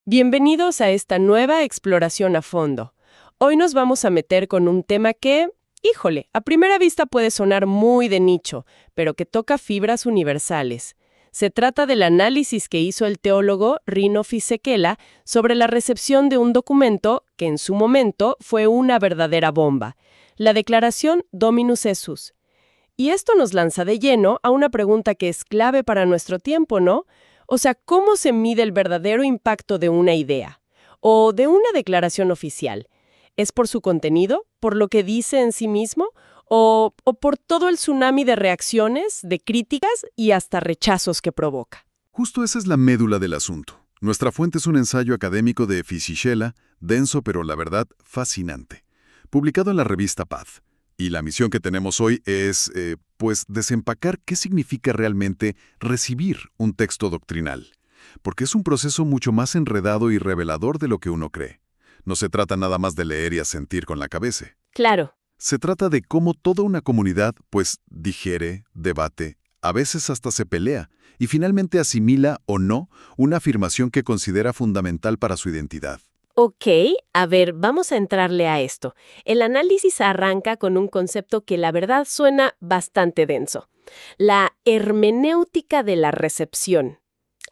Bienvenidos a esta nueva exploración a fondo. Hoy nos vamos a meter con un tema que, híjole, a primera vista puede sonar muy de nicho, pero que toca fibras universales. Se trata del análisis que hizo el teólogo Rino Fisichella sobre la recepción de un documento que en su momento fue una verdadera bomba, la Declaración Dominus Jesus. Y esto nos lanza de lleno a una pregunta que es clave para nuestro tiempo, ¿no? O sea, ¿cómo se mide el verdadero impacto de una idea o de una declaración oficial? ¿Es por su contenido, por lo que dice en sí mismo, o por todo el tsunami de reacciones, de críticas y hasta rechazos que provoca? Justo esa es la médula del asunto. Nuestra fuente es un ensayo académico de Fisichella, denso pero la verdad fascinante, publicado en la revista Path. Y la misión que tenemos hoy es, desempacar qué significa realmente recibir un texto doctrinal. Porque es un proceso mucho más enredado y revelador de lo que uno cree. No se trata nada más de leer y asentir con la cabeza. Claro. Se trata de cómo toda una comunidad, digiere, debate, a veces hasta se pelea, y finalmente asimila o no una afirmación que considera fundamental para su identidad. Ok, a ver, vamos a entrarle a esto. El análisis arranca con un concepto que la verdad suena bastante denso. La hermenéutica de la recepción.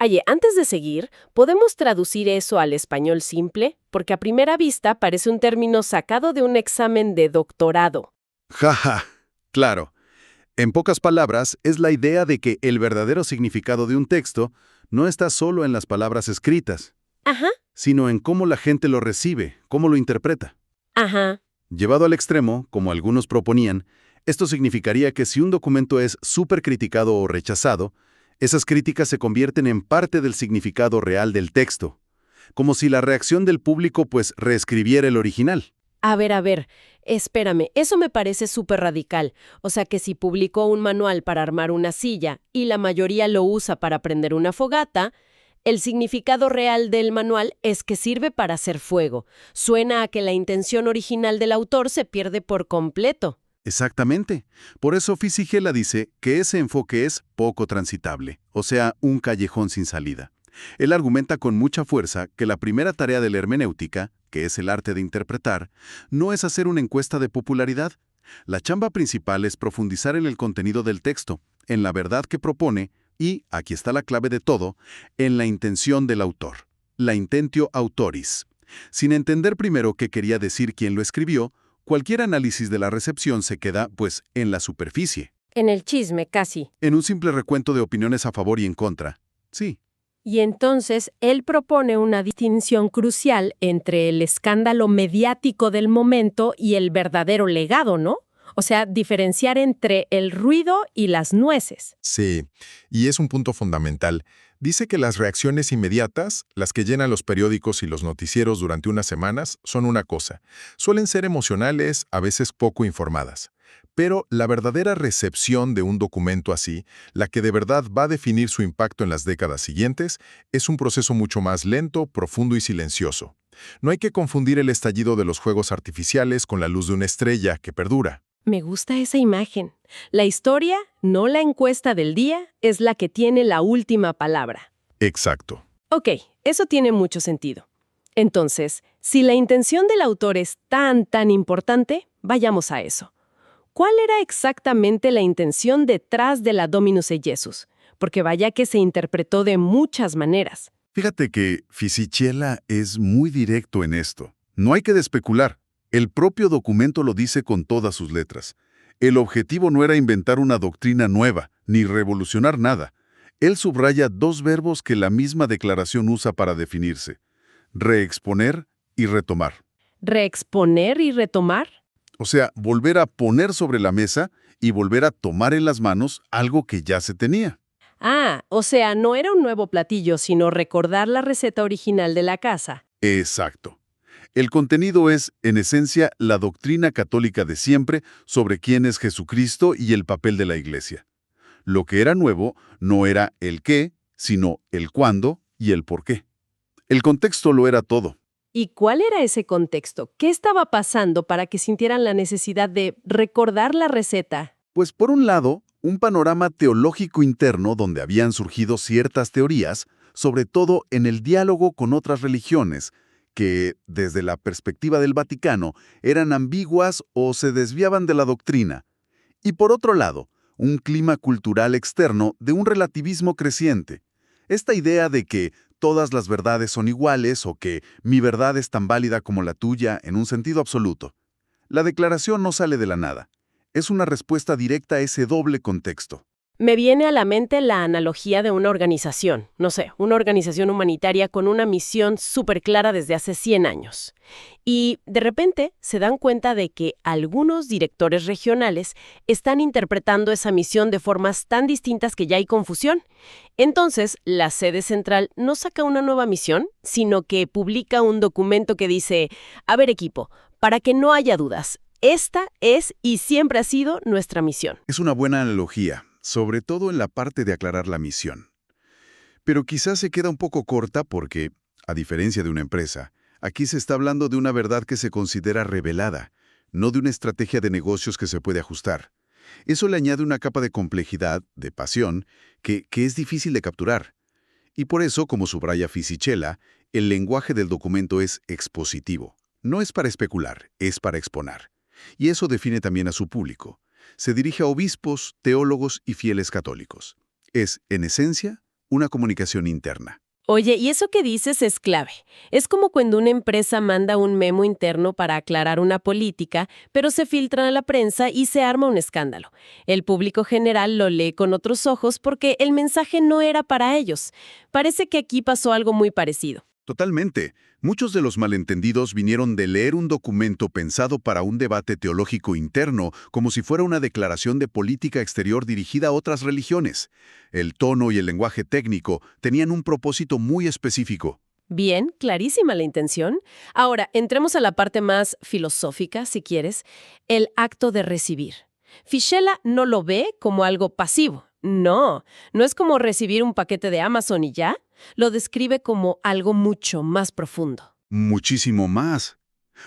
Oye, antes de seguir, ¿podemos traducir eso al español simple? Porque a primera vista parece un término sacado de un examen de doctorado. Jaja, claro. En pocas palabras, es la idea de que el verdadero significado de un texto no está solo en las palabras escritas, Ajá, sino en cómo la gente lo recibe, cómo lo interpreta. ajá. Llevado al extremo, como algunos proponían, esto significaría que si un documento es súper criticado o rechazado, esas críticas se convierten en parte del significado real del texto, como si la reacción del público reescribiera el original. A ver, espérame, eso me parece súper radical. O sea que si publicó un manual para armar una silla y la mayoría lo usa para prender una fogata, el significado real del manual es que sirve para hacer fuego. Suena a que la intención original del autor se pierde por completo. Exactamente. Por eso Fisichella dice que ese enfoque es poco transitable, o sea, un callejón sin salida. Él argumenta con mucha fuerza que la primera tarea de la hermenéutica, que es el arte de interpretar, no es hacer una encuesta de popularidad. La chamba principal es profundizar en el contenido del texto, en la verdad que propone y, aquí está la clave de todo, en la intención del autor, la intentio autoris. Sin entender primero qué quería decir quien lo escribió, cualquier análisis de la recepción se queda, en la superficie. En el chisme, casi. En un simple recuento de opiniones a favor y en contra. Sí. Y entonces él propone una distinción crucial entre el escándalo mediático del momento y el verdadero legado, ¿no? O sea, diferenciar entre el ruido y las nueces. Sí, y es un punto fundamental. Dice que las reacciones inmediatas, las que llenan los periódicos y los noticieros durante unas semanas, son una cosa. Suelen ser emocionales, a veces poco informadas. Pero la verdadera recepción de un documento así, la que de verdad va a definir su impacto en las décadas siguientes, es un proceso mucho más lento, profundo y silencioso. No hay que confundir el estallido de los fuegos artificiales con la luz de una estrella que perdura. Me gusta esa imagen. La historia, no la encuesta del día, es la que tiene la última palabra. Exacto. Ok, eso tiene mucho sentido. Entonces, si la intención del autor es tan importante, vayamos a eso. ¿Cuál era exactamente la intención detrás de la Dominus Jesus? Porque vaya que se interpretó de muchas maneras. Fíjate que Fisichella es muy directo en esto. No hay que especular. El propio documento lo dice con todas sus letras. El objetivo no era inventar una doctrina nueva, ni revolucionar nada. Él subraya dos verbos que la misma declaración usa para definirse: reexponer y retomar. ¿Reexponer y retomar? O sea, volver a poner sobre la mesa y volver a tomar en las manos algo que ya se tenía. Ah, o sea, no era un nuevo platillo, sino recordar la receta original de la casa. Exacto. El contenido es, en esencia, la doctrina católica de siempre sobre quién es Jesucristo y el papel de la Iglesia. Lo que era nuevo no era el qué, sino el cuándo y el por qué. El contexto lo era todo. ¿Y cuál era ese contexto? ¿Qué estaba pasando para que sintieran la necesidad de recordar la receta? Pues por un lado, un panorama teológico interno donde habían surgido ciertas teorías, sobre todo en el diálogo con otras religiones, que, desde la perspectiva del Vaticano, eran ambiguas o se desviaban de la doctrina. Y por otro lado, un clima cultural externo de un relativismo creciente. Esta idea de que todas las verdades son iguales o que mi verdad es tan válida como la tuya en un sentido absoluto. La declaración no sale de la nada. Es una respuesta directa a ese doble contexto. Me viene a la mente la analogía de una organización, no sé, una organización humanitaria con una misión súper clara desde hace 100 años. Y de repente se dan cuenta de que algunos directores regionales están interpretando esa misión de formas tan distintas que ya hay confusión. Entonces, la sede central no saca una nueva misión, sino que publica un documento que dice: a ver, equipo, para que no haya dudas, esta es y siempre ha sido nuestra misión. Es una buena analogía, sobre todo en la parte de aclarar la misión. Pero quizás se queda un poco corta porque, a diferencia de una empresa, aquí se está hablando de una verdad que se considera revelada, no de una estrategia de negocios que se puede ajustar. Eso le añade una capa de complejidad, de pasión, que es difícil de capturar. Y por eso, como subraya Fisichella, el lenguaje del documento es expositivo. No es para especular, es para exponer. Y eso define también a su público. Se dirige a obispos, teólogos y fieles católicos. Es, en esencia, una comunicación interna. Oye, y eso que dices es clave. Es como cuando una empresa manda un memo interno para aclarar una política, pero se filtra a la prensa y se arma un escándalo. El público general lo lee con otros ojos porque el mensaje no era para ellos. Parece que aquí pasó algo muy parecido. Totalmente. Muchos de los malentendidos vinieron de leer un documento pensado para un debate teológico interno, como si fuera una declaración de política exterior dirigida a otras religiones. El tono y el lenguaje técnico tenían un propósito muy específico. Bien, clarísima la intención. Ahora, entremos a la parte más filosófica, si quieres, el acto de recibir. Fisichella no lo ve como algo pasivo. No es como recibir un paquete de Amazon y ya. Lo describe como algo mucho más profundo. Muchísimo más.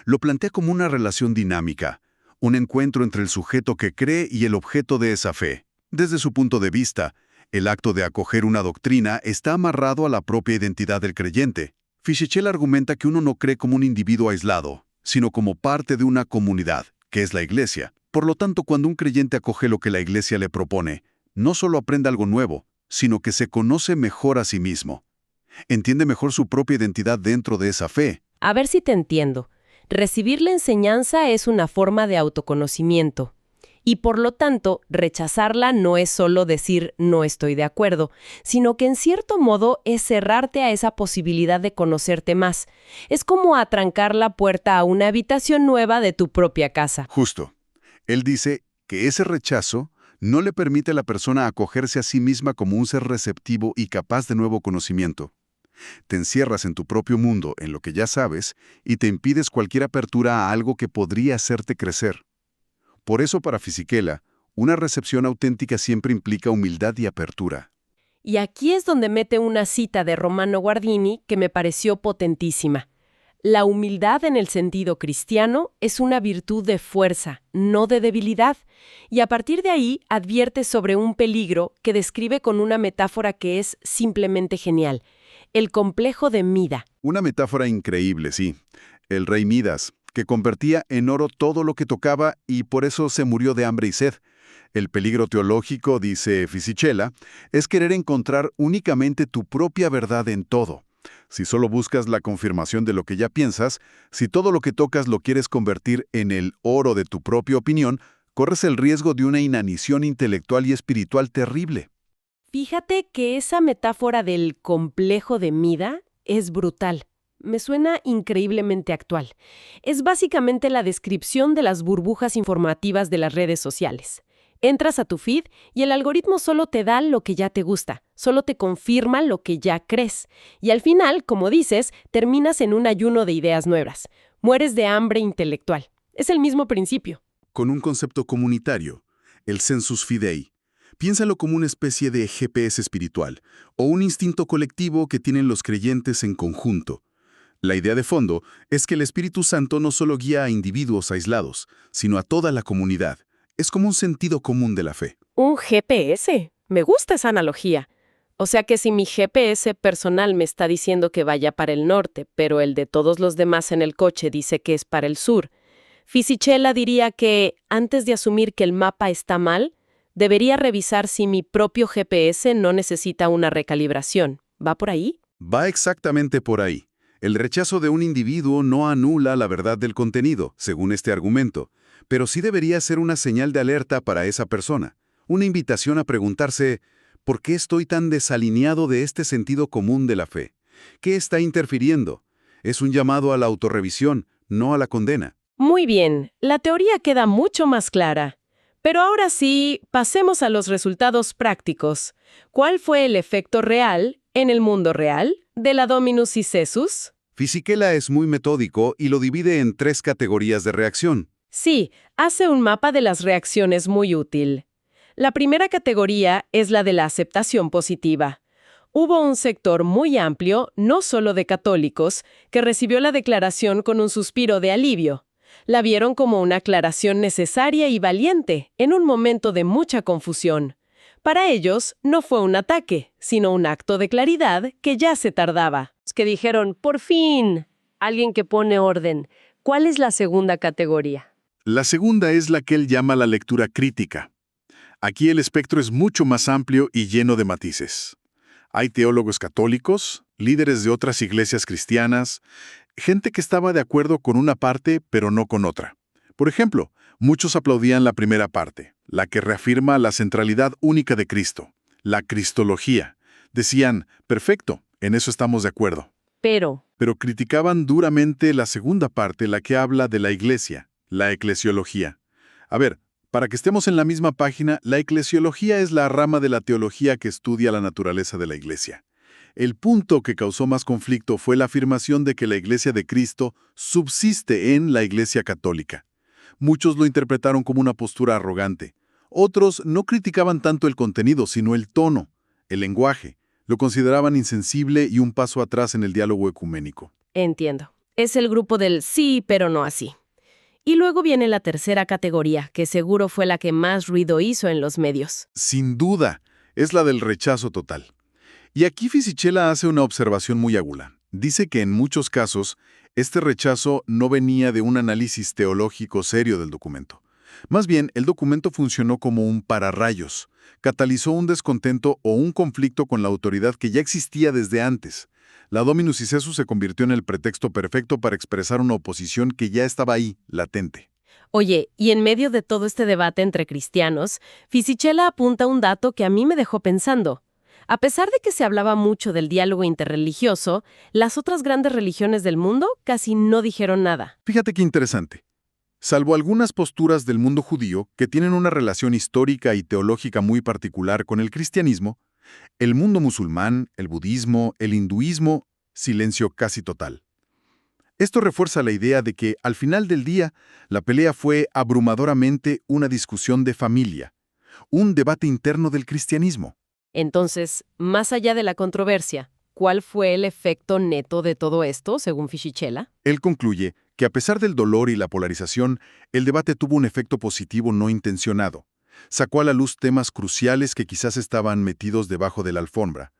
Lo plantea como una relación dinámica, un encuentro entre el sujeto que cree y el objeto de esa fe. Desde su punto de vista, el acto de acoger una doctrina está amarrado a la propia identidad del creyente. Fisichella argumenta que uno no cree como un individuo aislado, sino como parte de una comunidad, que es la Iglesia. Por lo tanto, cuando un creyente acoge lo que la Iglesia le propone, no solo aprende algo nuevo, sino que se conoce mejor a sí mismo. Entiende mejor su propia identidad dentro de esa fe. A ver si te entiendo. Recibir la enseñanza es una forma de autoconocimiento. Y por lo tanto, rechazarla no es solo decir no estoy de acuerdo, sino que en cierto modo es cerrarte a esa posibilidad de conocerte más. Es como atrancar la puerta a una habitación nueva de tu propia casa. Justo. Él dice que ese rechazo no le permite a la persona acogerse a sí misma como un ser receptivo y capaz de nuevo conocimiento. Te encierras en tu propio mundo, en lo que ya sabes, y te impides cualquier apertura a algo que podría hacerte crecer. Por eso, para Fisichella, una recepción auténtica siempre implica humildad y apertura. Y aquí es donde mete una cita de Romano Guardini que me pareció potentísima. La humildad en el sentido cristiano es una virtud de fuerza, no de debilidad. Y a partir de ahí advierte sobre un peligro que describe con una metáfora que es simplemente genial. El complejo de Mida. Una metáfora increíble, sí. El rey Midas, que convertía en oro todo lo que tocaba y por eso se murió de hambre y sed. El peligro teológico, dice Fisichella, es querer encontrar únicamente tu propia verdad en todo. Si solo buscas la confirmación de lo que ya piensas, si todo lo que tocas lo quieres convertir en el oro de tu propia opinión, corres el riesgo de una inanición intelectual y espiritual terrible. Fíjate que esa metáfora del complejo de Mida es brutal. Me suena increíblemente actual. Es básicamente la descripción de las burbujas informativas de las redes sociales. Entras a tu feed y el algoritmo solo te da lo que ya te gusta, solo te confirma lo que ya crees. Y al final, como dices, terminas en un ayuno de ideas nuevas. Mueres de hambre intelectual. Es el mismo principio. Con un concepto comunitario, el sensus fidei. Piénsalo como una especie de GPS espiritual o un instinto colectivo que tienen los creyentes en conjunto. La idea de fondo es que el Espíritu Santo no solo guía a individuos aislados, sino a toda la comunidad. Es como un sentido común de la fe. Un GPS. Me gusta esa analogía. O sea que si mi GPS personal me está diciendo que vaya para el norte, pero el de todos los demás en el coche dice que es para el sur, Fisichella diría que, antes de asumir que el mapa está mal, debería revisar si mi propio GPS no necesita una recalibración. ¿Va por ahí? Va exactamente por ahí. El rechazo de un individuo no anula la verdad del contenido, según este argumento, pero sí debería ser una señal de alerta para esa persona, una invitación a preguntarse, ¿por qué estoy tan desalineado de este sentido común de la fe? ¿Qué está interfiriendo? Es un llamado a la autorrevisión, no a la condena. Muy bien, la teoría queda mucho más clara. Pero ahora sí, pasemos a los resultados prácticos. ¿Cuál fue el efecto real, en el mundo real, de la Dominus Sicesus? Fisichella es muy metódico y lo divide en 3 categorías de reacción. Sí, hace un mapa de las reacciones muy útil. La primera categoría es la de la aceptación positiva. Hubo un sector muy amplio, no solo de católicos, que recibió la declaración con un suspiro de alivio. La vieron como una aclaración necesaria y valiente, en un momento de mucha confusión. Para ellos, no fue un ataque, sino un acto de claridad que ya se tardaba. Es que dijeron, por fin, alguien que pone orden. ¿Cuál es la segunda categoría? La segunda es la que él llama la lectura crítica. Aquí el espectro es mucho más amplio y lleno de matices. Hay teólogos católicos, líderes de otras iglesias cristianas, gente que estaba de acuerdo con una parte pero no con otra. Por ejemplo, muchos aplaudían la primera parte, la que reafirma la centralidad única de Cristo, la cristología. Decían, perfecto, en eso estamos de acuerdo. Pero criticaban duramente la segunda parte, la que habla de la iglesia, la eclesiología. A ver, para que estemos en la misma página, la eclesiología es la rama de la teología que estudia la naturaleza de la iglesia. El punto que causó más conflicto fue la afirmación de que la iglesia de Cristo subsiste en la iglesia católica. Muchos lo interpretaron como una postura arrogante. Otros no criticaban tanto el contenido, sino el tono, el lenguaje. Lo consideraban insensible y un paso atrás en el diálogo ecuménico. Entiendo. Es el grupo del sí, pero no así. Y luego viene la tercera categoría, que seguro fue la que más ruido hizo en los medios. Sin duda, es la del rechazo total. Y aquí Fisichella hace una observación muy aguda. Dice que en muchos casos, este rechazo no venía de un análisis teológico serio del documento. Más bien, el documento funcionó como un pararrayos, catalizó un descontento o un conflicto con la autoridad que ya existía desde antes. La Dominus Sicesus se convirtió en el pretexto perfecto para expresar una oposición que ya estaba ahí, latente. Oye, y en medio de todo este debate entre cristianos, Fisichella apunta un dato que a mí me dejó pensando. A pesar de que se hablaba mucho del diálogo interreligioso, las otras grandes religiones del mundo casi no dijeron nada. Fíjate qué interesante. Salvo algunas posturas del mundo judío que tienen una relación histórica y teológica muy particular con el cristianismo, el mundo musulmán, el budismo, el hinduismo, silencio casi total. Esto refuerza la idea de que, al final del día, la pelea fue abrumadoramente una discusión de familia, un debate interno del cristianismo. Entonces, más allá de la controversia, ¿cuál fue el efecto neto de todo esto, según Fisichella? Él concluye que a pesar del dolor y la polarización, el debate tuvo un efecto positivo no intencionado. Sacó a la luz temas cruciales que quizás estaban metidos debajo de la alfombra.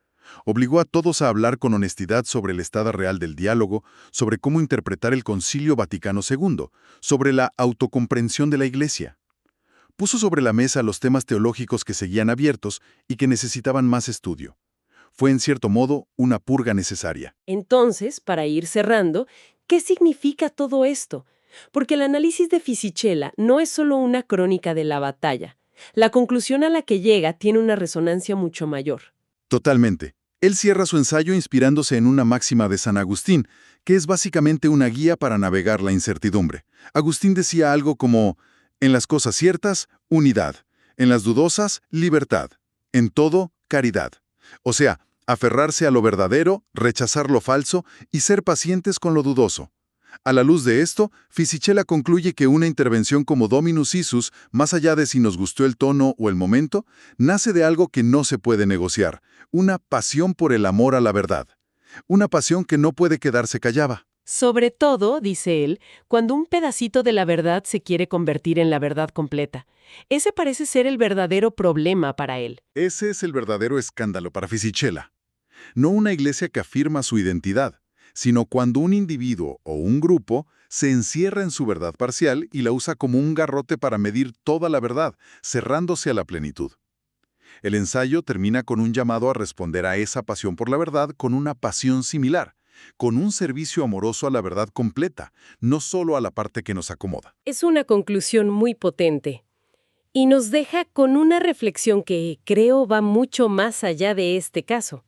Obligó a todos a hablar con honestidad sobre el estado real del diálogo, sobre cómo interpretar el Concilio Vaticano II, sobre la autocomprensión de la Iglesia. Puso sobre la mesa los temas teológicos que seguían abiertos y que necesitaban más estudio. Fue, en cierto modo, una purga necesaria. Entonces, para ir cerrando, ¿qué significa todo esto? Porque el análisis de Fisichella no es solo una crónica de la batalla. La conclusión a la que llega tiene una resonancia mucho mayor. Totalmente. Él cierra su ensayo inspirándose en una máxima de San Agustín, que es básicamente una guía para navegar la incertidumbre. Agustín decía algo como, en las cosas ciertas, unidad. En las dudosas, libertad. En todo, caridad. O sea, aferrarse a lo verdadero, rechazar lo falso y ser pacientes con lo dudoso. A la luz de esto, Fisichella concluye que una intervención como Dominus Sicesus, más allá de si nos gustó el tono o el momento, nace de algo que no se puede negociar, una pasión por el amor a la verdad. Una pasión que no puede quedarse callada. Sobre todo, dice él, cuando un pedacito de la verdad se quiere convertir en la verdad completa. Ese parece ser el verdadero problema para él. Ese es el verdadero escándalo para Fisichella. No una iglesia que afirma su identidad, sino cuando un individuo o un grupo se encierra en su verdad parcial y la usa como un garrote para medir toda la verdad, cerrándose a la plenitud. El ensayo termina con un llamado a responder a esa pasión por la verdad con una pasión similar, con un servicio amoroso a la verdad completa, no solo a la parte que nos acomoda. Es una conclusión muy potente. Y nos deja con una reflexión que creo va mucho más allá de este caso.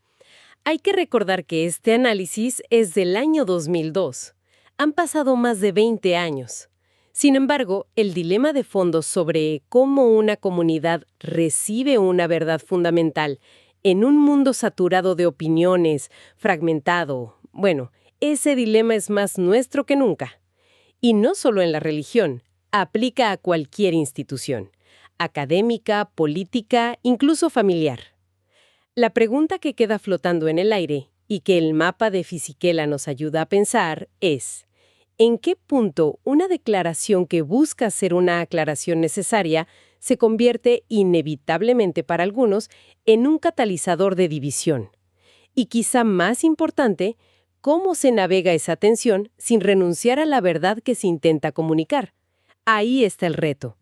Hay que recordar que este análisis es del año 2002. Han pasado más de 20 años. Sin embargo, el dilema de fondo sobre cómo una comunidad recibe una verdad fundamental en un mundo saturado de opiniones, fragmentado, bueno, ese dilema es más nuestro que nunca. Y no solo en la religión, aplica a cualquier institución, académica, política, incluso familiar. La pregunta que queda flotando en el aire y que el mapa de Fisichella nos ayuda a pensar es: ¿en qué punto una declaración que busca ser una aclaración necesaria se convierte inevitablemente para algunos en un catalizador de división? Y quizá más importante, ¿cómo se navega esa tensión sin renunciar a la verdad que se intenta comunicar? Ahí está el reto.